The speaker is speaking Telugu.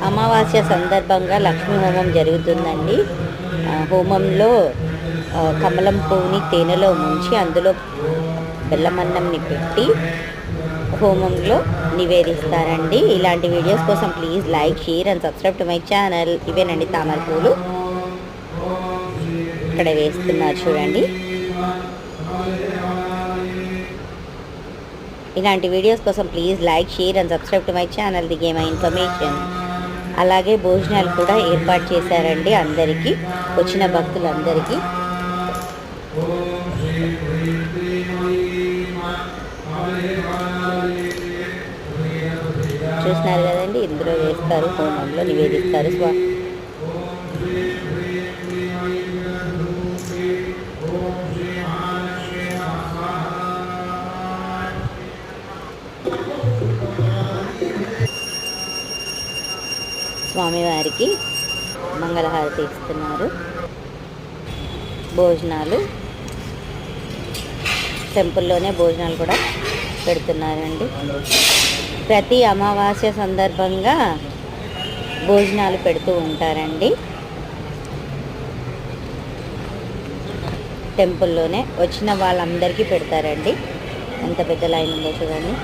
అమావాస్య సందర్భంగా లక్ష్మీ హోమం జరుగుతుందండి. హోమంలో కమలం పువ్వుని తేనెలో ముంచి అందులో బెల్లమన్నంని పెట్టి హోమంలో నివేదిస్తారండి. ఇలాంటి వీడియోస్ కోసం please like, share and subscribe to my channel. ఇవేనండి తామర పూలు ఇక్కడ వేస్తున్నారు చూడండి. ఇలాంటి వీడియోస్ కోసం please like, share and subscribe to my channel. The game information. అలాగే భోజనాలు కూడా ఏర్పాటు చేశారండి అందరికీ, వచ్చిన భక్తులందరికీ. చూస్తున్నారు కదండి, ఇందులో వేస్తారు, హోమంలో నివేదిస్తారు. స్వామివారికి మంగళహారతి ఇస్తున్నారు. భోజనాలు టెంపుల్లోనే భోజనాలు కూడా పెడుతున్నారండి. ప్రతి అమావాస్య సందర్భంగా భోజనాలు పెడుతూ ఉంటారండి. టెంపుల్లోనే వచ్చిన వాళ్ళందరికీ పెడతారండి. ఎంత పెద్ద లైన్ ఉందో చూడండి.